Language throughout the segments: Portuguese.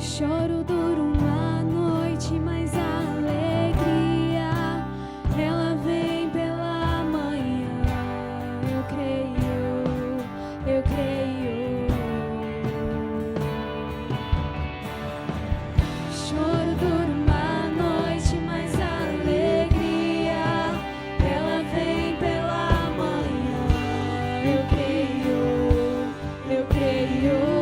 choro dura uma noite, mas a alegria ela vem pela manhã. Eu creio, eu creio. Choro dura uma noite, mas a alegria ela vem pela manhã. Eu creio, eu creio.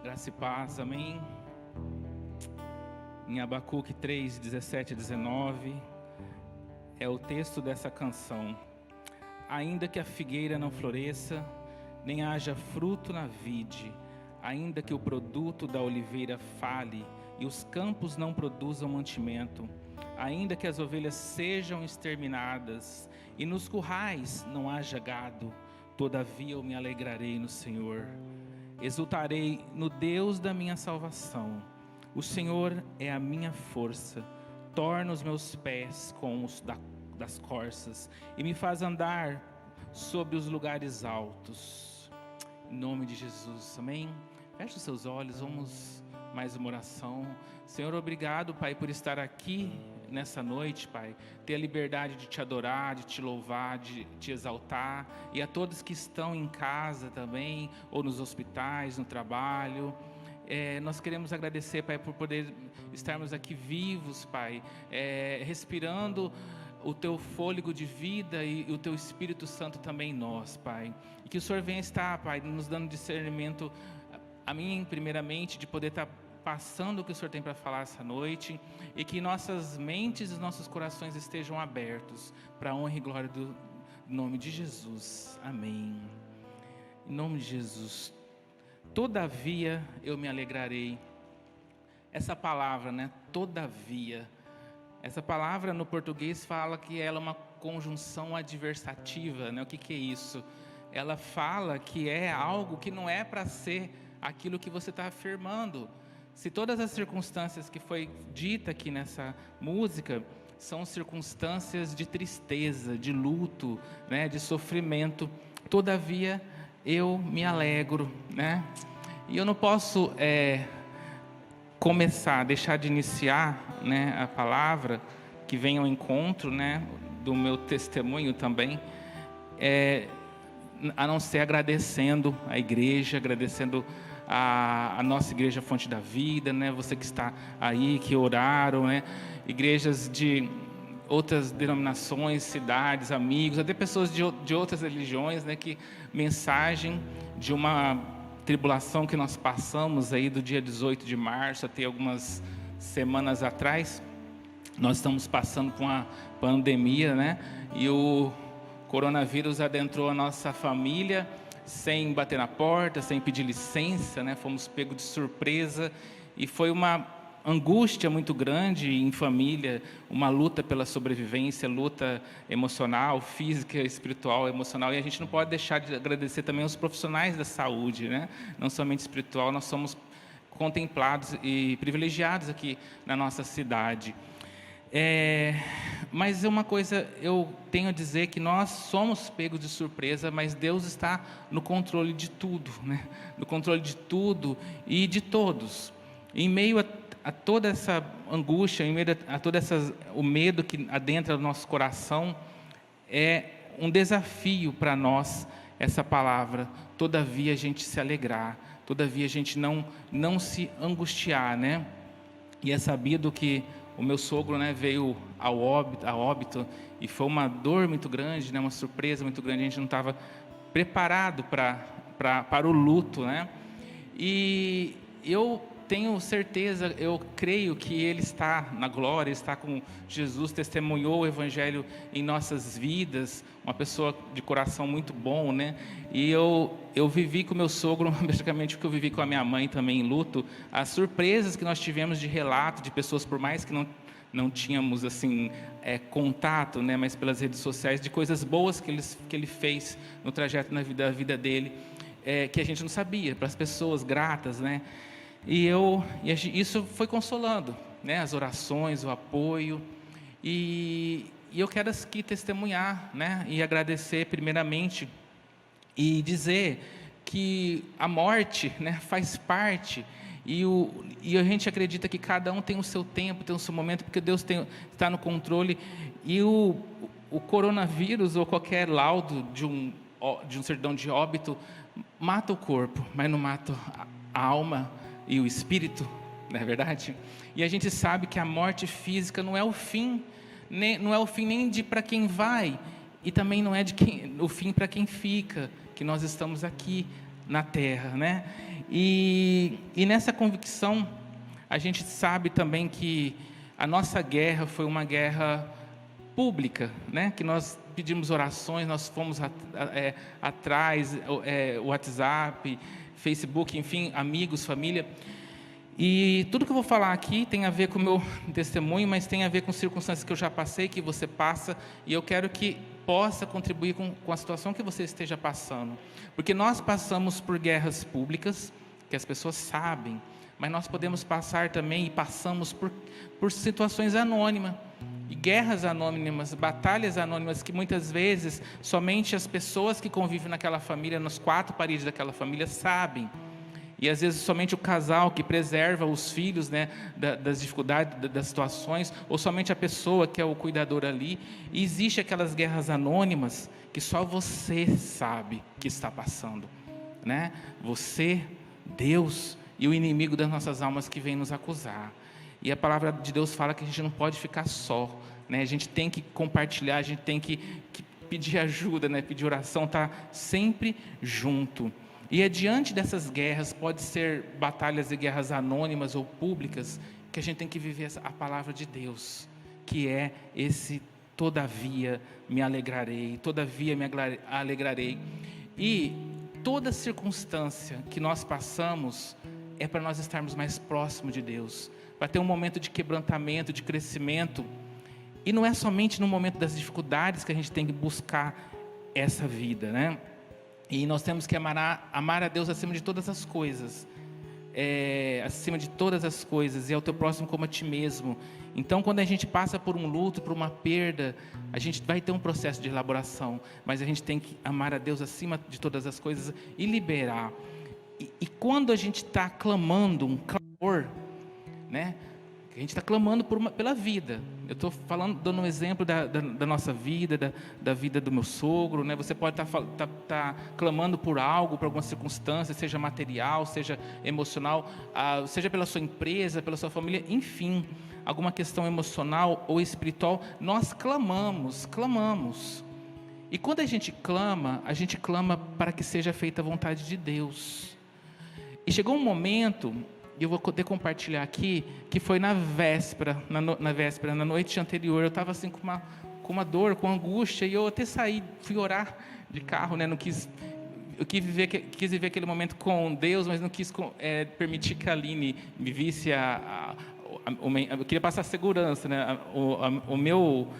Graça e paz, amém? Em Abacuque 3, 17 e 19, é o texto dessa canção. Ainda que a figueira não floresça, nem haja fruto na vide, ainda que o produto da oliveira fale, e os campos não produzam mantimento, ainda que as ovelhas sejam exterminadas, e nos currais não haja gado, todavia eu me alegrarei no Senhor. Exultarei no Deus da minha salvação. O Senhor é a minha força. Torna os meus pés como os das corças e me faz andar sobre os lugares altos. Em nome de Jesus, amém? Feche os seus olhos, vamos mais uma oração. Senhor, obrigado, Pai, por estar aqui nessa noite, Pai, ter a liberdade de te adorar, de te louvar, de te exaltar, e a todos que estão em casa também, ou nos hospitais, no trabalho, nós queremos agradecer, Pai, por poder estarmos aqui vivos, Pai, respirando o Teu fôlego de vida e o Teu Espírito Santo também em nós, Pai, e que o Senhor venha estar, Pai, nos dando discernimento, a mim primeiramente, de poder estar passando o que o Senhor tem para falar essa noite, e que nossas mentes e nossos corações estejam abertos para a honra e glória do nome de Jesus, amém. Em nome de Jesus. Todavia eu me alegrarei. Essa palavra, né? Todavia. Essa palavra no português fala que ela é uma conjunção adversativa, né? O que é isso? Ela fala que é algo que não é para ser aquilo que você está afirmando. Se todas as circunstâncias que foi dita aqui nessa música são circunstâncias de tristeza, de luto, né, de sofrimento, todavia eu me alegro, né? E eu não posso deixar de iniciar, né, a palavra que vem ao encontro, né, do meu testemunho também, a não ser agradecendo a igreja, agradecendo a nossa igreja Fonte da Vida, né? Você que está aí, que oraram, né? Igrejas de outras denominações, cidades, amigos, até pessoas de outras religiões, né? Que mensagem de uma tribulação que nós passamos aí do dia 18 de março até algumas semanas atrás. Nós estamos passando por uma pandemia, né? E o coronavírus adentrou a nossa família sem bater na porta, sem pedir licença, né? Fomos pegos de surpresa e foi uma angústia muito grande em família, uma luta pela sobrevivência, luta emocional, física, espiritual, emocional, e a gente não pode deixar de agradecer também aos profissionais da saúde, né? Não somente espiritual, nós somos contemplados e privilegiados aqui na nossa cidade. Mas uma coisa eu tenho a dizer, que nós somos pegos de surpresa, mas Deus está no controle de tudo, né? No controle de tudo e de todos. Em meio a toda essa angústia, em meio a o medo que adentra o nosso coração, é um desafio para nós essa palavra. Todavia a gente se alegrar, todavia a gente não se angustiar, né? E é sabido que o meu sogro, né, veio a óbito, e foi uma dor muito grande, né, uma surpresa muito grande. A gente não estava preparado para o luto, né? E eu tenho certeza, eu creio que ele está na glória, está com Jesus, testemunhou o Evangelho em nossas vidas, uma pessoa de coração muito bom, né? E eu vivi com o meu sogro, praticamente o que eu vivi com a minha mãe também em luto, as surpresas que nós tivemos de relato de pessoas, por mais que não tínhamos assim contato, né, mas pelas redes sociais, de coisas boas que ele fez no trajeto da vida dele, que a gente não sabia, para as pessoas gratas, né? Isso foi consolando, né? As orações, o apoio, e eu quero aqui testemunhar, né? E agradecer primeiramente e dizer que a morte, né, faz parte, e a gente acredita que cada um tem o seu tempo, tem o seu momento, porque Deus está no controle. E o coronavírus ou qualquer laudo de um certidão de óbito mata o corpo, mas não mata a alma e o espírito, não é verdade? E a gente sabe que a morte física não é o fim, não é o fim nem de para quem vai, e também não é o fim para quem fica, que nós estamos aqui na terra, né? E nessa convicção, a gente sabe também que a nossa guerra foi uma guerra pública, né? Que nós pedimos orações, nós fomos atrás, WhatsApp, Facebook, enfim, amigos, família. E tudo que eu vou falar aqui tem a ver com o meu testemunho, mas tem a ver com circunstâncias que eu já passei, que você passa, e eu quero que possa contribuir com a situação que você esteja passando. Porque nós passamos por guerras públicas, que as pessoas sabem, mas nós podemos passar também, e passamos por situações anônimas, e guerras anônimas, batalhas anônimas, que muitas vezes somente as pessoas que convivem naquela família, nas quatro paredes daquela família, sabem. E às vezes somente o casal que preserva os filhos, né, das dificuldades, das situações, ou somente a pessoa que é o cuidador ali. E existe aquelas guerras anônimas que só você sabe que está passando, né? Você, Deus e o inimigo das nossas almas que vem nos acusar. E a palavra de Deus fala que a gente não pode ficar só, né? A gente tem que compartilhar, a gente tem que pedir ajuda, né? Pedir oração, tá sempre junto. E é diante dessas guerras, pode ser batalhas e guerras anônimas ou públicas, que a gente tem que viver a palavra de Deus, que é esse todavia me alegrarei, todavia me alegrarei. E toda circunstância que nós passamos é para nós estarmos mais próximos de Deus, para ter um momento de quebrantamento, de crescimento. E não é somente no momento das dificuldades que a gente tem que buscar essa vida, né? E nós temos que amar a Deus acima de todas as coisas, acima de todas as coisas, e ao teu próximo como a ti mesmo. Então, quando a gente passa por um luto, por uma perda, a gente vai ter um processo de elaboração, mas a gente tem que amar a Deus acima de todas as coisas e liberar. E quando a gente está clamando um clamor, né? A gente está clamando pela vida. Eu estou dando um exemplo da nossa vida, da vida do meu sogro, né? Você pode estar clamando por algo, por alguma circunstância, seja material, seja emocional, seja pela sua empresa, pela sua família, enfim, alguma questão emocional ou espiritual. Nós clamamos. E quando a gente clama para que seja feita a vontade de Deus. E chegou um momento, e eu vou poder compartilhar aqui, que foi na noite anterior, eu estava assim com uma dor, com angústia, e eu até fui orar de carro, né? Eu quis viver aquele momento com Deus, mas não quis permitir que a Aline me visse eu queria passar segurança, né?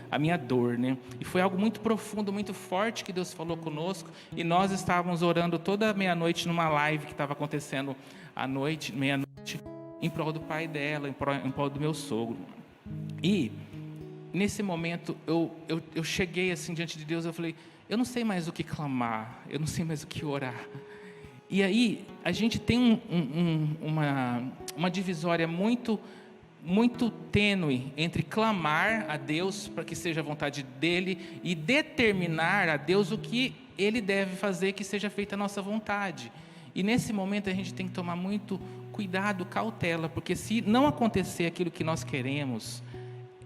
A minha dor, né? E foi algo muito profundo, muito forte que Deus falou conosco, e nós estávamos orando toda meia-noite numa live que estava acontecendo à noite, meia-noite, em prol do pai dela, em prol do meu sogro. E nesse momento eu cheguei assim diante de Deus, eu falei, eu não sei mais o que clamar, eu não sei mais o que orar. E aí a gente tem uma divisória muito muito tênue entre clamar a Deus para que seja a vontade dEle e determinar a Deus o que Ele deve fazer que seja feita a nossa vontade. E nesse momento a gente tem que tomar muito cuidado, cautela, porque se não acontecer aquilo que nós queremos,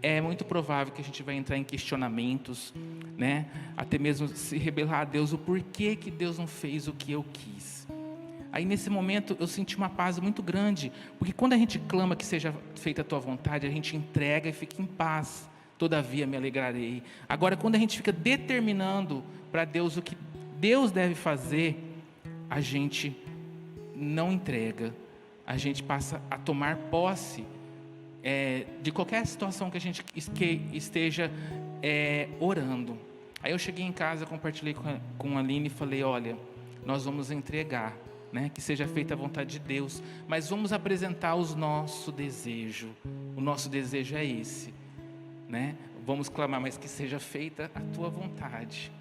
é muito provável que a gente vai entrar em questionamentos, né? Até mesmo se rebelar a Deus, o porquê que Deus não fez o que eu quis. Aí nesse momento eu senti uma paz muito grande, porque quando a gente clama que seja feita a tua vontade, a gente entrega e fica em paz. Todavia me alegrarei. Agora, quando a gente fica determinando para Deus o que Deus deve fazer, a gente não entrega, a gente passa a tomar posse de qualquer situação que a gente esteja orando. Aí eu cheguei em casa, compartilhei com a Aline e falei, olha, nós vamos entregar, né, que seja feita a vontade de Deus, mas vamos apresentar o nosso desejo é esse, né? Vamos clamar, mas que seja feita a tua vontade.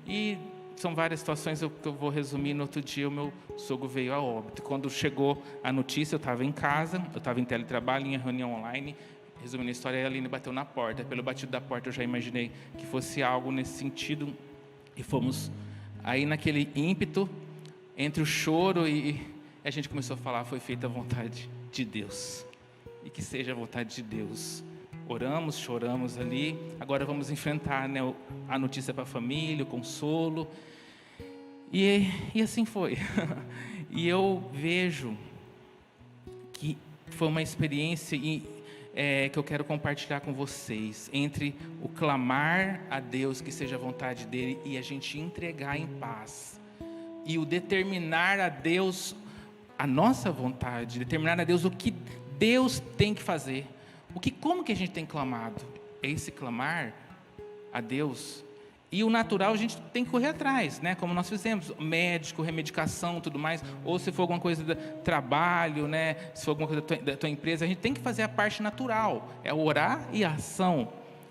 E são várias situações que eu vou resumir. No outro dia o meu sogro veio a óbito. Quando chegou a notícia, eu estava em casa, eu estava em teletrabalho, em reunião online. Resumindo a história, a Aline bateu na porta. Pelo batido da porta eu já imaginei que fosse algo nesse sentido. E fomos aí naquele ímpeto, entre o choro e a gente começou a falar, foi feita a vontade de Deus. E que seja a vontade de Deus. Oramos, choramos ali. Agora vamos enfrentar, né, a notícia para a família, o consolo. E assim foi. E eu vejo que foi uma experiência que eu quero compartilhar com vocês. Entre o clamar a Deus que seja a vontade dEle e a gente entregar em paz. E o determinar a Deus a nossa vontade. Determinar a Deus o que Deus tem que fazer. Como que a gente tem clamado? É esse clamar a Deus. E o natural a gente tem que correr atrás, né? Como nós fizemos, médico, remedicação, tudo mais. Ou se for alguma coisa do trabalho, né? Se for alguma coisa da tua empresa, a gente tem que fazer a parte natural. É orar e a ação.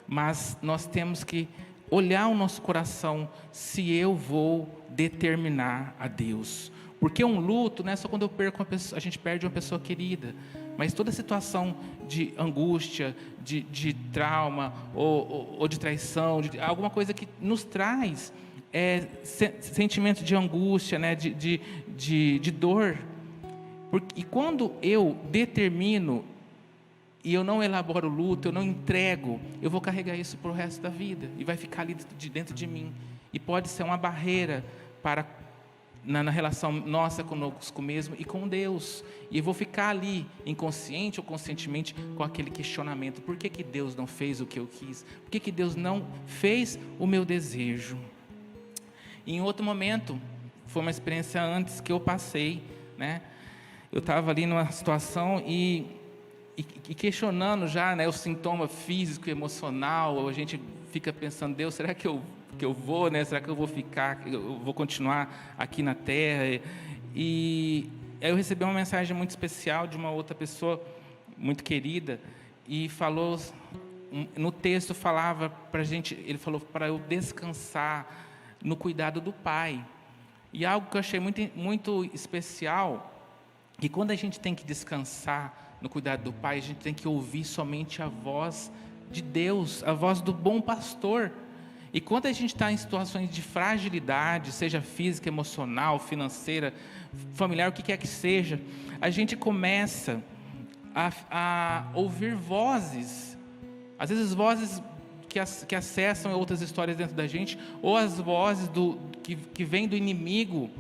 Mas nós temos que olhar o nosso coração, se eu vou determinar a Deus. Porque um luto não é só quando eu perco a gente perde uma pessoa querida, mas toda situação de angústia, de trauma, ou de traição, de alguma coisa que nos traz sentimento de angústia, né? de dor. E quando eu determino, e eu não elaboro o luto, eu não entrego, eu vou carregar isso para o resto da vida, e vai ficar ali dentro de mim, e pode ser uma barreira na relação nossa conosco mesmo e com Deus, e eu vou ficar ali, inconsciente ou conscientemente, com aquele questionamento, por que Deus não fez o que eu quis? Por que Deus não fez o meu desejo? E em outro momento, foi uma experiência antes que eu passei, né? Eu estava ali numa situação e questionando já, né, o sintoma físico, emocional, a gente fica pensando, Deus, será que eu vou, né? Será que eu vou ficar, eu vou continuar aqui na terra? E aí eu recebi uma mensagem muito especial de uma outra pessoa muito querida, e falou, no texto falava para a gente, ele falou para eu descansar no cuidado do Pai. E algo que eu achei muito, muito especial, que quando a gente tem que descansar no cuidado do Pai, a gente tem que ouvir somente a voz de Deus, a voz do bom pastor. E quando a gente está em situações de fragilidade, seja física, emocional, financeira, familiar, o que quer que seja, a gente começa a ouvir vozes, às vezes vozes que acessam outras histórias dentro da gente, ou as vozes que vêm do inimigo,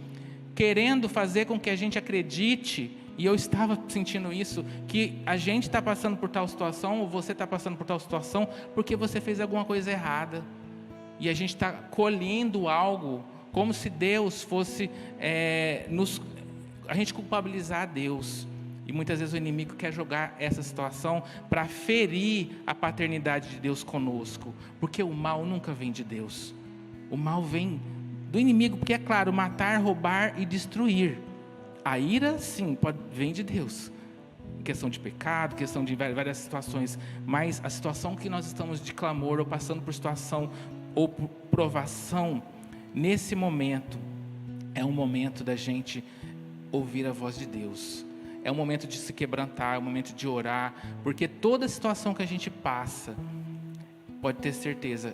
querendo fazer com que a gente acredite. E eu estava sentindo isso, que a gente está passando por tal situação, ou você está passando por tal situação, porque você fez alguma coisa errada. E a gente está colhendo algo, como se Deus fosse, a gente culpabilizar a Deus. E muitas vezes o inimigo quer jogar essa situação para ferir a paternidade de Deus conosco. Porque o mal nunca vem de Deus. O mal vem do inimigo, porque é claro, matar, roubar e destruir. A ira, sim, vem de Deus, questão de pecado, questão de várias situações, mas a situação que nós estamos de clamor, ou passando por situação, ou por provação, nesse momento, é um momento da gente ouvir a voz de Deus, é um momento de se quebrantar, é um momento de orar, porque toda situação que a gente passa, pode ter certeza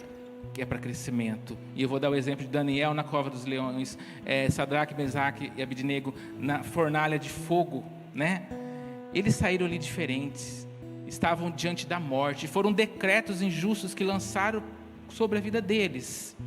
que é para crescimento. E eu vou dar o exemplo de Daniel na cova dos leões, Sadraque, Mesaque e Abednego na fornalha de fogo, né? Eles saíram ali diferentes, estavam diante da morte, foram decretos injustos que lançaram sobre a vida deles.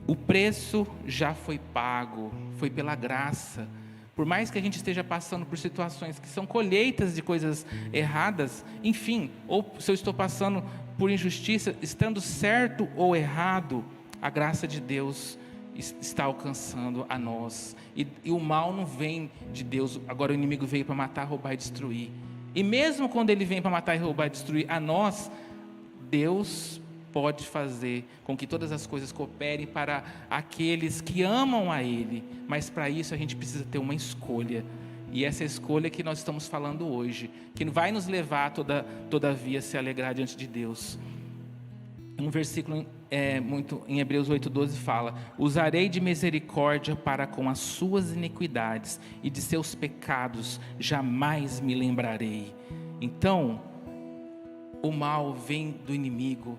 O preço já foi pago, foi pela graça. Por mais que a gente esteja passando por situações que são colheitas de coisas erradas, enfim, ou se eu estou passando por injustiça, estando certo ou errado, a graça de Deus está alcançando a nós. E o mal não vem de Deus. Agora o inimigo veio para matar, roubar e destruir. E mesmo quando ele vem para matar, roubar e destruir a nós, Deus pode fazer com que todas as coisas cooperem para aqueles que amam a Ele, mas para isso a gente precisa ter uma escolha, e essa escolha que nós estamos falando hoje, que vai nos levar todavia a se alegrar diante de Deus. Um versículo em Hebreus 8:12 fala: usarei de misericórdia para com as suas iniquidades, e de seus pecados jamais me lembrarei. Então, o mal vem do inimigo.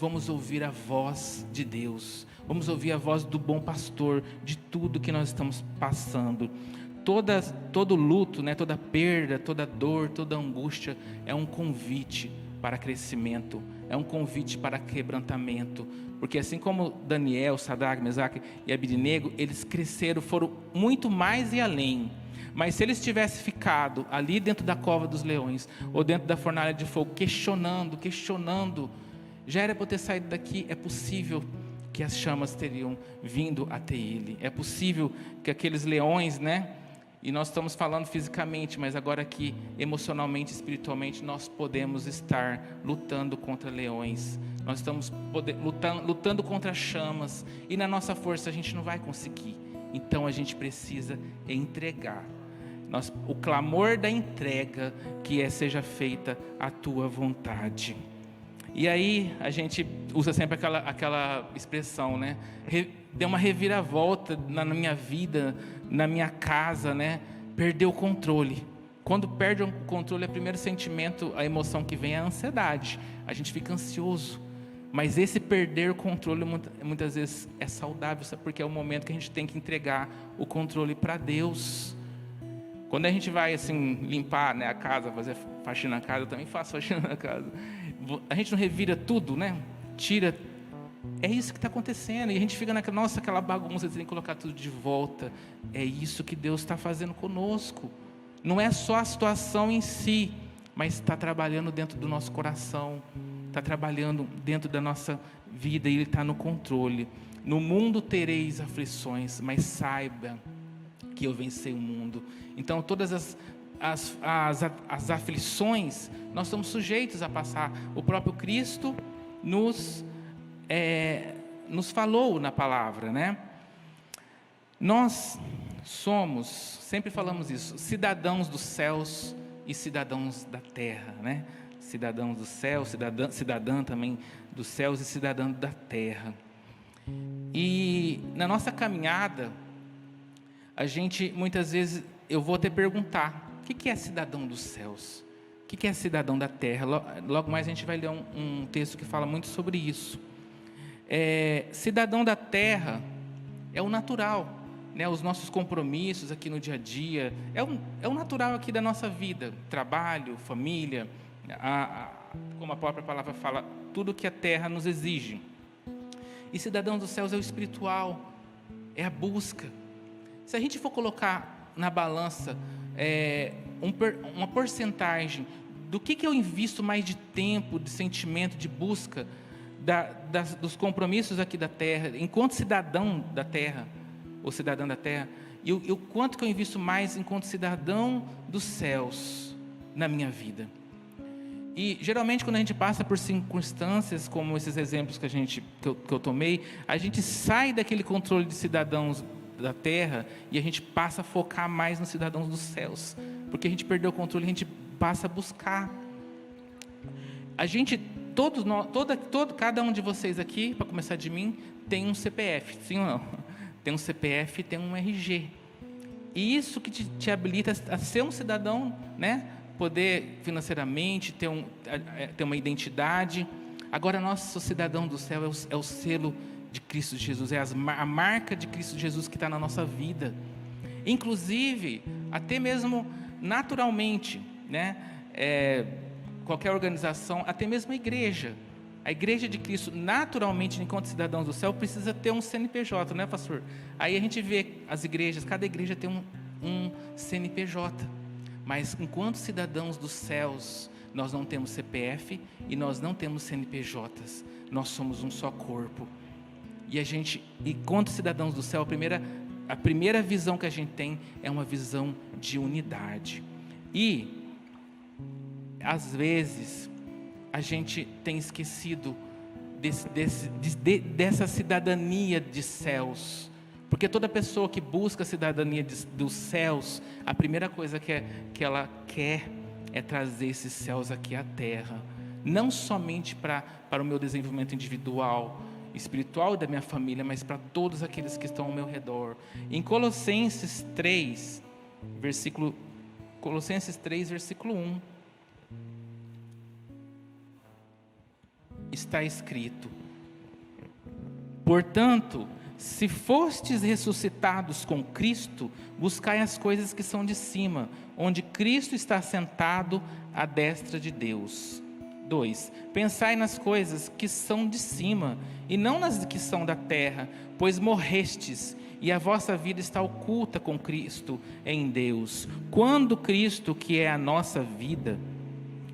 Vamos ouvir a voz de Deus, vamos ouvir a voz do bom pastor, de tudo que nós estamos passando. Todo luto, né, toda perda, toda dor, toda angústia é um convite para crescimento, é um convite para quebrantamento, porque assim como Daniel, Sadraque, Mesaque e Abednego, eles cresceram, foram muito mais e além. Mas se eles tivessem ficado ali dentro da cova dos leões, ou dentro da fornalha de fogo, questionando, já era para ter saído daqui. É possível que as chamas teriam vindo até ele, é possível que aqueles leões, né? E nós estamos falando fisicamente, mas agora aqui, emocionalmente, espiritualmente, nós podemos estar lutando contra leões, nós estamos lutando contra chamas, e na nossa força a gente não vai conseguir. Então a gente precisa entregar, o clamor da entrega, que seja feita a tua vontade. E aí a gente usa sempre aquela expressão, né? Deu uma reviravolta na minha vida, na minha casa, né? Perdeu o controle. Quando perde o controle, o primeiro sentimento, a emoção que vem é a ansiedade. A gente fica ansioso. Mas esse perder o controle muitas vezes é saudável, sabe? Porque é o momento que a gente tem que entregar o controle para Deus. Quando a gente vai assim limpar, né, a casa, fazer faxina na casa, eu também faço faxina na casa. A gente não revira tudo, né? Tira. É isso que está acontecendo. E a gente fica aquela bagunça, tem que colocar tudo de volta. É isso que Deus está fazendo conosco. Não é só a situação em si, mas está trabalhando dentro do nosso coração, está trabalhando dentro da nossa vida, e Ele está no controle. No mundo tereis aflições, mas saiba que eu venci o mundo. Então todas as aflições nós estamos sujeitos a passar. O próprio Cristo nos falou na palavra, né? Nós somos, sempre falamos isso, cidadãos dos céus e cidadãos da terra, né? Cidadãos do céu, cidadã também dos céus e cidadã da terra. E na nossa caminhada, a gente, muitas vezes, eu vou até perguntar: o que é cidadão dos céus? O que é cidadão da terra? Logo mais a gente vai ler um texto que fala muito sobre isso. Cidadão da terra é o natural, né? Os nossos compromissos aqui no dia a dia, é o natural aqui da nossa vida, trabalho, família, como a própria palavra fala, tudo que a terra nos exige. E cidadão dos céus é o espiritual, é a busca. Se a gente for colocar na balança uma porcentagem do que eu invisto mais de tempo, de sentimento, de busca dos compromissos aqui da terra, enquanto cidadão da terra, ou cidadã da terra, e o quanto que eu invisto mais enquanto cidadão dos céus na minha vida. E geralmente quando a gente passa por circunstâncias como esses exemplos que eu tomei, a gente sai daquele controle de cidadãos da terra e a gente passa a focar mais nos cidadãos dos céus, porque a gente perdeu o controle, a gente passa a buscar. A gente, cada um de vocês aqui, para começar de mim, tem um CPF, sim ou não? Tem um CPF e tem um RG. E isso que te habilita a ser um cidadão, né? Poder financeiramente, ter uma identidade. Agora, nosso cidadão do céu é o selo de Cristo Jesus, é a marca de Cristo Jesus que está na nossa vida. Inclusive, até mesmo naturalmente, né? Qualquer organização, até mesmo a igreja de Cristo, naturalmente, enquanto cidadãos do céu, precisa ter um CNPJ, né, pastor? Aí a gente vê as igrejas, cada igreja tem um CNPJ, mas enquanto cidadãos dos céus, nós não temos CPF e nós não temos CNPJs, nós somos um só corpo. E enquanto cidadãos do céu, a primeira visão que a gente tem é uma visão de unidade. E às vezes a gente tem esquecido dessa cidadania de céus, porque toda pessoa que busca a cidadania dos céus, a primeira coisa que ela quer é trazer esses céus aqui à terra, não somente para o meu desenvolvimento individual, espiritual da minha família, mas para todos aqueles que estão ao meu redor. Em Colossenses 3, versículo 1, está escrito: portanto, se fostes ressuscitados com Cristo, buscai as coisas que são de cima, onde Cristo está sentado à destra de Deus. 2. Pensai nas coisas que são de cima, e não nas que são da terra, pois morrestes, e a vossa vida está oculta com Cristo em Deus. Quando Cristo, que é a nossa vida,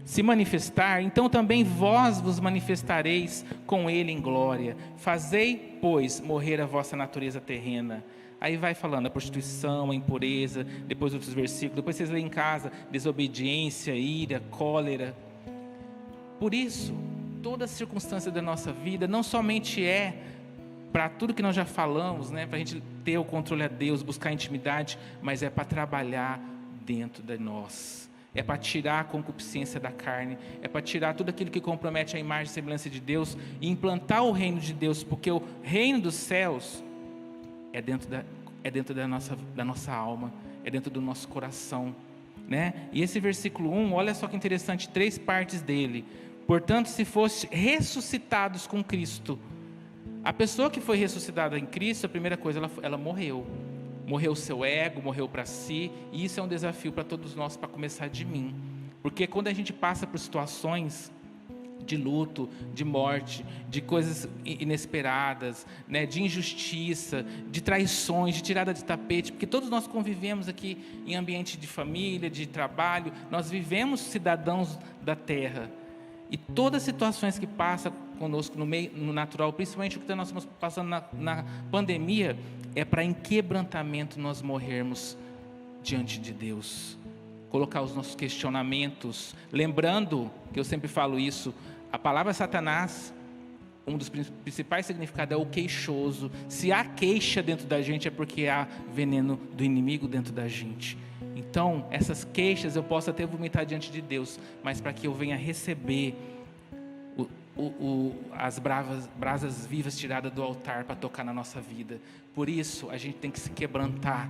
se manifestar, então também vós vos manifestareis com Ele em glória. Fazei, pois, morrer a vossa natureza terrena. Aí vai falando a prostituição, a impureza, depois outros versículos, depois vocês leem em casa, desobediência, ira, cólera. Por isso, toda circunstância da nossa vida não somente é para tudo que nós já falamos, né, para a gente ter o controle a Deus, buscar intimidade, mas é para trabalhar dentro de nós. É para tirar a concupiscência da carne, é para tirar tudo aquilo que compromete a imagem e semelhança de Deus e implantar o reino de Deus, porque o reino dos céus é dentro da nossa alma, é dentro do nosso coração, né? E esse versículo 1, olha só que interessante, 3 partes dele. Portanto, se fosse ressuscitados com Cristo, a pessoa que foi ressuscitada em Cristo, a primeira coisa, ela morreu. Morreu o seu ego, morreu para si, e isso é um desafio para todos nós, para começar de mim, porque quando a gente passa por situações de luto, de morte, de coisas inesperadas, né, de injustiça, de traições, de tirada de tapete, porque todos nós convivemos aqui em ambiente de família, de trabalho, nós vivemos cidadãos da terra, e todas as situações que passam conosco no natural, principalmente o que nós estamos passando na pandemia, é para em quebrantamento nós morrermos diante de Deus, colocar os nossos questionamentos, lembrando, que eu sempre falo isso, a palavra Satanás, um dos principais significados é o queixoso. Se há queixa dentro da gente, é porque há veneno do inimigo dentro da gente. Então, essas queixas eu posso até vomitar diante de Deus, mas para que eu venha receber as brasas vivas tiradas do altar para tocar na nossa vida. Por isso, a gente tem que se quebrantar,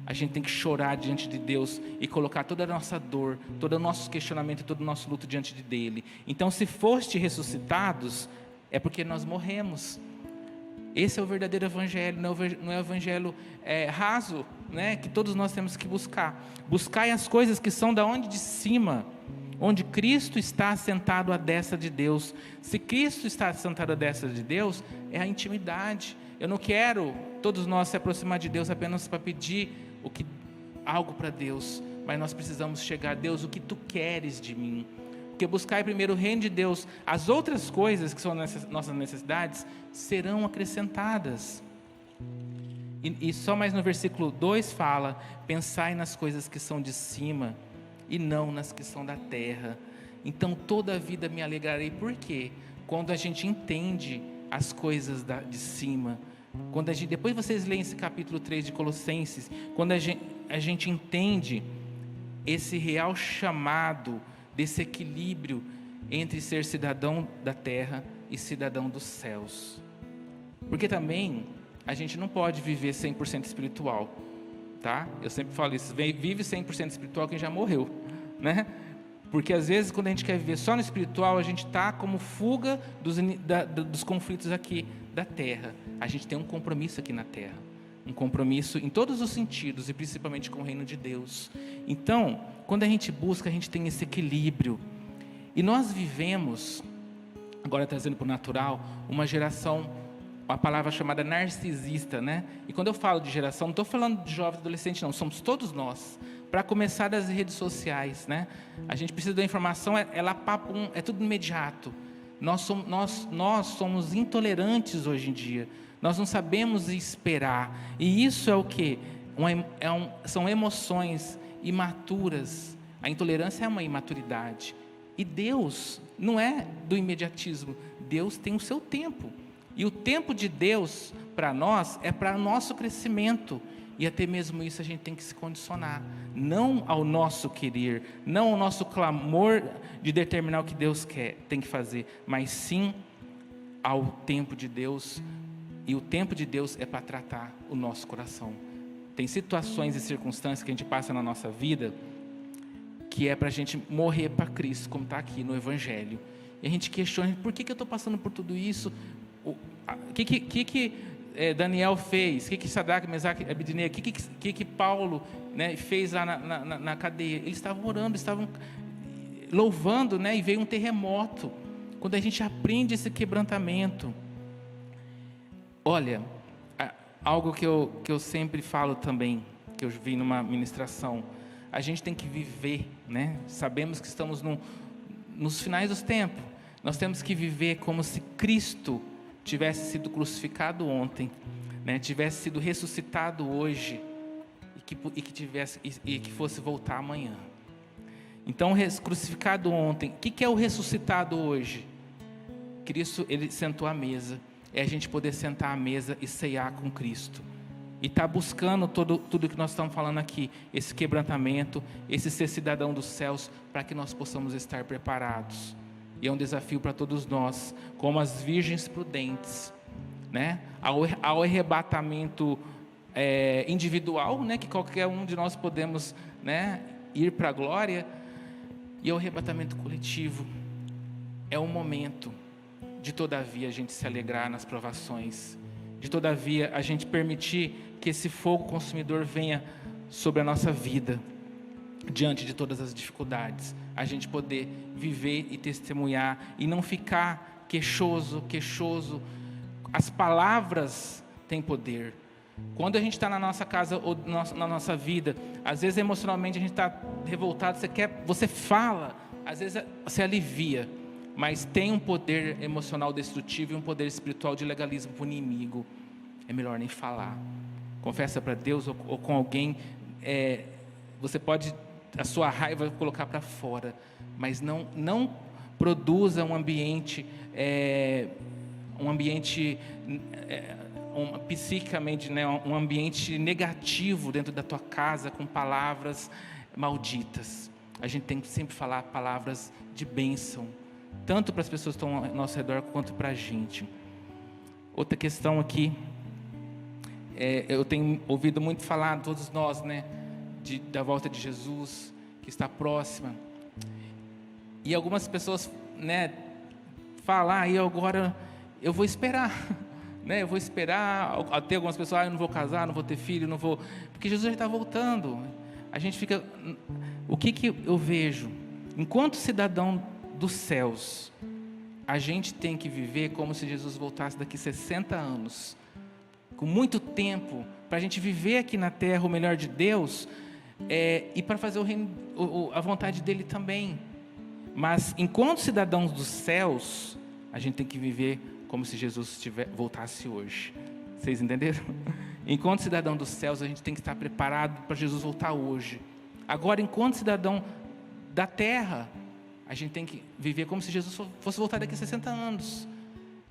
a gente tem que chorar diante de Deus e colocar toda a nossa dor, todo o nosso questionamento, todo o nosso luto diante dele. Então, se foste ressuscitados, é porque nós morremos. Esse é o verdadeiro evangelho, não é o evangelho raso, né, que todos nós temos que buscar. Buscai as coisas que são da onde? De cima, onde Cristo está sentado à destra de Deus. Se Cristo está sentado à destra de Deus, é a intimidade. Eu não quero todos nós se aproximar de Deus apenas para pedir algo para Deus, mas nós precisamos chegar a Deus, o que tu queres de mim? Porque buscar primeiro o reino de Deus, as outras coisas que são nossas necessidades serão acrescentadas. E só mais no versículo 2 fala: pensai nas coisas que são de cima e não nas que são da terra. Então toda a vida me alegrarei. Por quê? Quando a gente entende as coisas de cima, depois vocês leem esse capítulo 3 de Colossenses, quando a gente entende esse real chamado, desse equilíbrio entre ser cidadão da terra e cidadão dos céus. Porque também a gente não pode viver 100% espiritual, tá? Eu sempre falo isso, vive 100% espiritual quem já morreu, né? Porque às vezes quando a gente quer viver só no espiritual, a gente está como fuga dos conflitos aqui da terra. A gente tem um compromisso aqui na terra, um compromisso em todos os sentidos e principalmente com o reino de Deus. Então, quando a gente busca, a gente tem esse equilíbrio. E nós vivemos, agora trazendo para o natural, uma geração, uma palavra chamada narcisista, né? E quando eu falo de geração, não estou falando de jovens adolescentes, não, somos todos nós. Para começar das redes sociais, né? A gente precisa da informação, é tudo imediato. Nós somos intolerantes hoje em dia. Nós não sabemos esperar. E isso é o quê? São emoções imaturas. A intolerância é uma imaturidade. E Deus não é do imediatismo. Deus tem o seu tempo. E o tempo de Deus para nós é para o nosso crescimento. E até mesmo isso a gente tem que se condicionar. Não ao nosso querer, não ao nosso clamor de determinar o que Deus tem que fazer, mas sim ao tempo de Deus. E o tempo de Deus é para tratar o nosso coração. Tem situações e circunstâncias que a gente passa na nossa vida que é para a gente morrer para Cristo, como está aqui no Evangelho. E a gente questiona, por que eu estou passando por tudo isso? O que Daniel fez? O que Sadraque, Mesaque e Abednego? O que Paulo, né, fez lá na cadeia? Eles estavam orando, estavam louvando, né, e veio um terremoto. Quando a gente aprende esse quebrantamento. Olha, algo que eu sempre falo também, que eu vi numa ministração, a gente tem que viver, né? Sabemos que estamos nos finais dos tempos. Nós temos que viver como se Cristo tivesse sido crucificado ontem, né? Tivesse sido ressuscitado hoje e que fosse voltar amanhã. Então, crucificado ontem, o que é o ressuscitado hoje? Cristo, ele sentou à mesa. É a gente poder sentar à mesa e ceiar com Cristo. E está buscando tudo que nós estamos falando aqui, esse quebrantamento, esse ser cidadão dos céus, para que nós possamos estar preparados. E é um desafio para todos nós, como as virgens prudentes, né? Ao arrebatamento individual, né? Que qualquer um de nós podemos, né, ir para a glória, e ao arrebatamento coletivo. É um momento de, todavia, a gente se alegrar nas provações, de, todavia, a gente permitir que esse fogo consumidor venha sobre a nossa vida, diante de todas as dificuldades, a gente poder viver e testemunhar, e não ficar queixoso. As palavras têm poder. Quando a gente está na nossa casa ou na nossa vida, às vezes emocionalmente a gente está revoltado, você fala, às vezes você alivia, mas tem um poder emocional destrutivo e um poder espiritual de legalismo para o inimigo. É melhor nem falar. Confessa para Deus ou com alguém. Você pode a sua raiva colocar para fora, mas não produza um ambiente psiquicamente, né, um ambiente negativo dentro da tua casa com palavras malditas. A gente tem que sempre falar palavras de bênção, tanto para as pessoas que estão ao nosso redor quanto para a gente. Outra questão aqui, eu tenho ouvido muito falar, todos nós, né, da volta de Jesus, que está próxima. E algumas pessoas, né, falam, agora eu vou esperar, né, eu vou esperar. Até algumas pessoas, eu não vou casar, não vou ter filho, não vou, porque Jesus já está voltando. A gente fica, o que eu vejo? Enquanto cidadão dos céus, a gente tem que viver como se Jesus voltasse daqui 60 anos, com muito tempo, para a gente viver aqui na terra o melhor de Deus, e para fazer a vontade dele também. Mas enquanto cidadãos dos céus, a gente tem que viver como se Jesus voltasse hoje. Vocês entenderam? Enquanto cidadão dos céus, a gente tem que estar preparado para Jesus voltar hoje. Agora, enquanto cidadão da terra, a gente tem que viver como se Jesus fosse voltar daqui a 60 anos,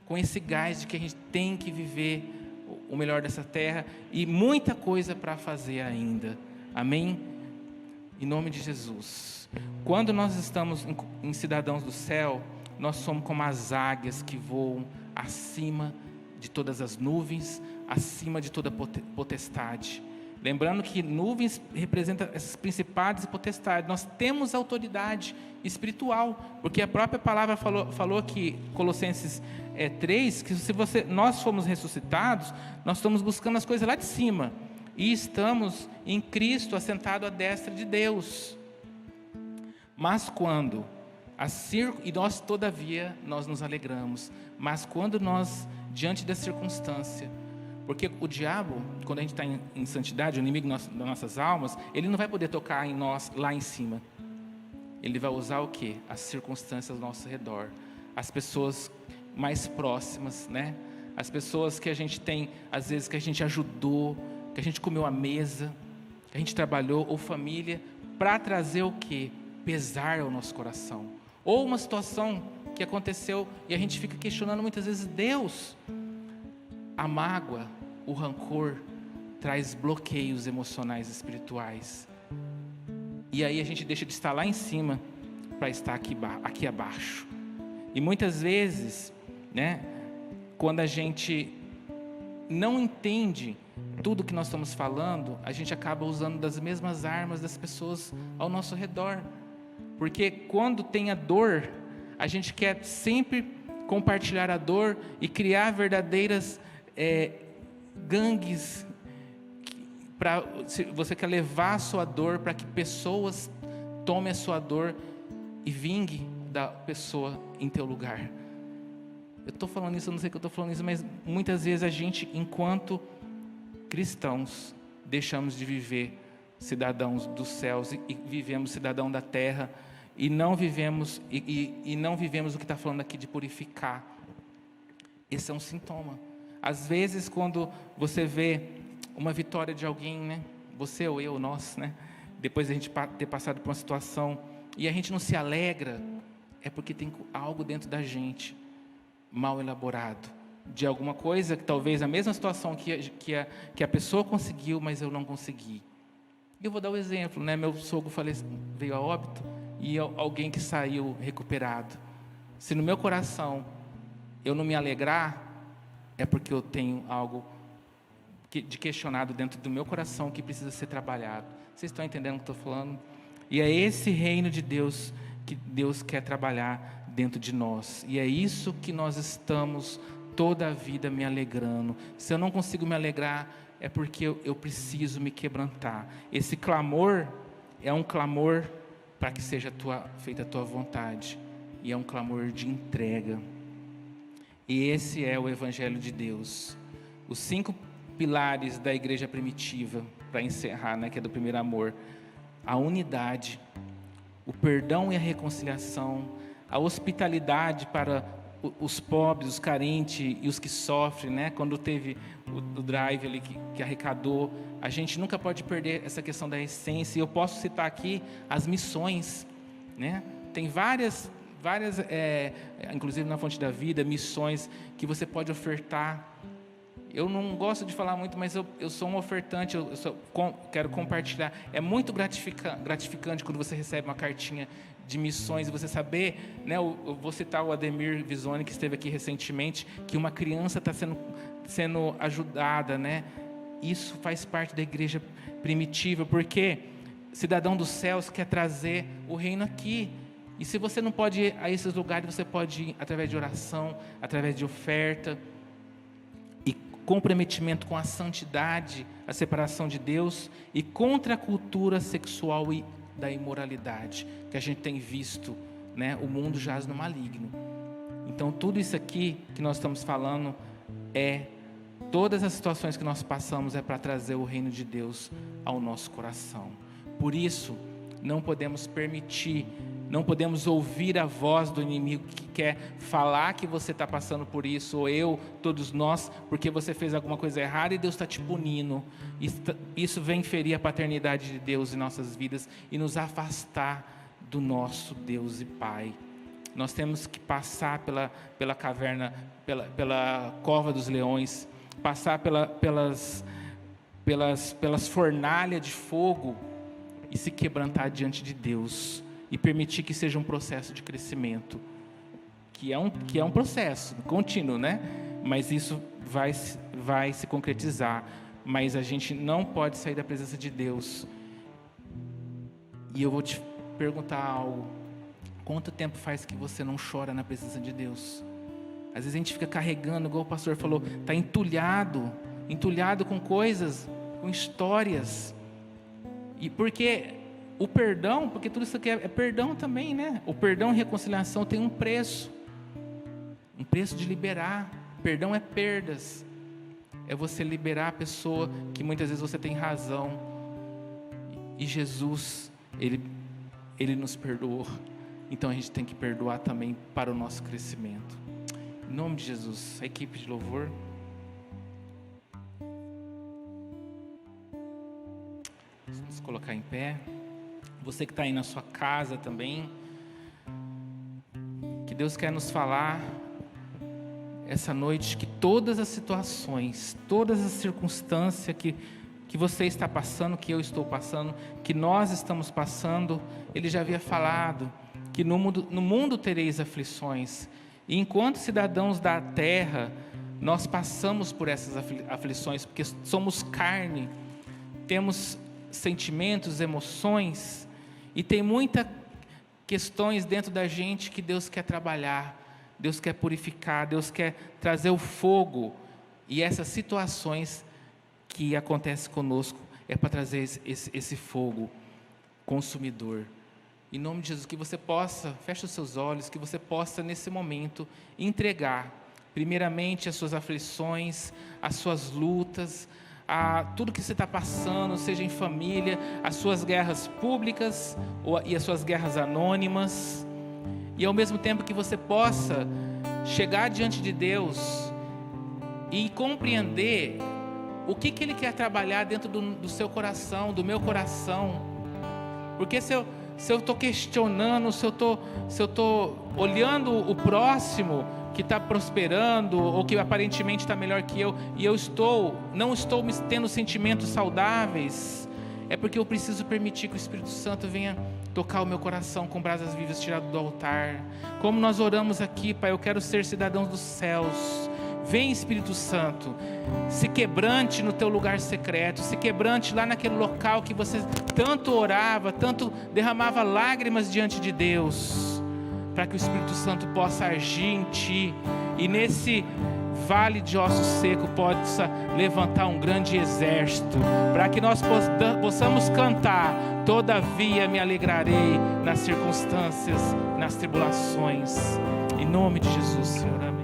com esse gás de que a gente tem que viver o melhor dessa terra e muita coisa para fazer ainda. Amém? Em nome de Jesus. Quando nós estamos em cidadãos do céu, nós somos como as águias que voam acima de todas as nuvens, acima de toda potestade. Lembrando que nuvens representam essas principados e potestades. Nós temos autoridade espiritual, porque a própria palavra falou aqui, Colossenses 3, que se nós fomos ressuscitados, nós estamos buscando as coisas lá de cima, e estamos em Cristo, assentado à destra de Deus. Mas quando e nós todavia nós nos alegramos, mas quando nós, diante da circunstância, porque o diabo, quando a gente está em santidade, o inimigo das nossas almas, ele não vai poder tocar em nós lá em cima. Ele vai usar o quê? As circunstâncias ao nosso redor, as pessoas mais próximas, né? As pessoas que a gente tem, às vezes, que a gente ajudou, que a gente comeu à mesa, que a gente trabalhou, ou família, para trazer o quê? Pesar ao nosso coração. Ou uma situação que aconteceu e a gente fica questionando muitas vezes Deus. A mágoa, o rancor, traz bloqueios emocionais e espirituais. E aí a gente deixa de estar lá em cima para estar aqui abaixo. E muitas vezes, né, quando a gente não entende tudo que nós estamos falando, a gente acaba usando das mesmas armas das pessoas ao nosso redor. Porque quando tem a dor, a gente quer sempre compartilhar a dor e criar verdadeiras gangues. Você quer levar a sua dor para que pessoas tomem a sua dor e vingue da pessoa em teu lugar. Eu estou falando isso, eu não sei que eu estou falando isso, mas muitas vezes a gente, enquanto cristãos, deixamos de viver cidadãos dos céus e vivemos cidadão da terra e não vivemos não vivemos o que está falando aqui de purificar. Esse é um sintoma. Às vezes, quando você vê uma vitória de alguém, né? Você ou eu, nós, né? Depois de a gente ter passado por uma situação e a gente não se alegra, é porque tem algo dentro da gente mal elaborado, de alguma coisa que talvez a mesma situação que a pessoa conseguiu, mas eu não consegui. Eu vou dar um exemplo, né? Meu sogro veio a óbito e alguém que saiu recuperado. Se no meu coração eu não me alegrar, é porque eu tenho algo de questionado dentro do meu coração que precisa ser trabalhado. Vocês estão entendendo o que eu estou falando? E é esse reino de Deus que Deus quer trabalhar dentro de nós. E é isso que nós estamos toda a vida me alegrando. Se eu não consigo me alegrar, é porque eu preciso me quebrantar. Esse clamor é um clamor para que seja feita a tua vontade. E é um clamor de entrega. E esse é o Evangelho de Deus. Os 5 pilares da igreja primitiva, para encerrar, né, que é do primeiro amor: a unidade, o perdão e a reconciliação, a hospitalidade para os pobres, os carentes e os que sofrem, né? Quando teve o drive ali que arrecadou, a gente nunca pode perder essa questão da essência. E eu posso citar aqui as missões, né? Tem várias, inclusive na Fonte da Vida, missões que você pode ofertar. Eu não gosto de falar muito, mas eu sou um ofertante, quero compartilhar. É muito gratificante quando você recebe uma cartinha de missões e você saber, né? Eu vou citar o Ademir Visoni, que esteve aqui recentemente, que uma criança está sendo ajudada, né? Isso faz parte da igreja primitiva, porque cidadão dos céus quer trazer o reino aqui. E se você não pode ir a esses lugares, você pode ir através de oração, através de oferta e comprometimento com a santidade, a separação de Deus e contra a cultura sexual e da imoralidade que a gente tem visto, né? O mundo jaz no maligno. Então tudo isso aqui que nós estamos falando todas as situações que nós passamos é para trazer o reino de Deus ao nosso coração. Por isso não podemos permitir, não podemos ouvir a voz do inimigo que quer falar que você está passando por isso, ou todos nós, porque você fez alguma coisa errada e Deus está te punindo. Isso vem ferir a paternidade de Deus em nossas vidas e nos afastar do nosso Deus e Pai. Nós temos que passar pela caverna, pela cova dos leões, passar pelas fornalhas de fogo e se quebrantar diante de Deus e permitir que seja um processo de crescimento, que é um processo contínuo, né? Mas isso vai se concretizar, mas a gente não pode sair da presença de Deus. E eu vou te perguntar algo: quanto tempo faz que você não chora na presença de Deus? Às vezes a gente fica carregando, igual o pastor falou, está entulhado com coisas, com histórias. E porque o perdão, porque tudo isso aqui é perdão também, né? O perdão e reconciliação tem um preço de liberar. Perdão é perdas, é você liberar a pessoa que muitas vezes você tem razão. E Jesus, Ele nos perdoou. Então a gente tem que perdoar também para o nosso crescimento. Em nome de Jesus, a equipe de louvor. Vamos colocar em pé. Você que está aí na sua casa também, que Deus quer nos falar essa noite, que todas as situações, todas as circunstâncias que você está passando, que eu estou passando, que nós estamos passando, Ele já havia falado que no mundo tereis aflições. E enquanto cidadãos da terra, nós passamos por essas aflições, porque somos carne, temos sentimentos, emoções, e tem muitas questões dentro da gente que Deus quer trabalhar, Deus quer purificar, Deus quer trazer o fogo. E essas situações que acontecem conosco é para trazer esse fogo consumidor. Em nome de Jesus, que você possa, feche os seus olhos, que você possa nesse momento entregar primeiramente as suas aflições, as suas lutas, a tudo que você está passando, seja em família, as suas guerras públicas e as suas guerras anônimas, e ao mesmo tempo que você possa chegar diante de Deus e compreender o que Ele quer trabalhar dentro do seu coração, do meu coração. Porque se eu estou questionando, se eu estou olhando o próximo que está prosperando, ou que aparentemente está melhor que eu, e eu não estou tendo sentimentos saudáveis, é porque eu preciso permitir que o Espírito Santo venha tocar o meu coração com brasas vivas tirado do altar. Como nós oramos aqui, Pai, eu quero ser cidadão dos céus. Vem, Espírito Santo, se quebrante no teu lugar secreto, se quebrante lá naquele local que você tanto orava, tanto derramava lágrimas diante de Deus, para que o Espírito Santo possa agir em ti, e nesse vale de ossos secos possa levantar um grande exército, para que nós possamos cantar: todavia me alegrarei nas circunstâncias, nas tribulações. Em nome de Jesus, Senhor, amém.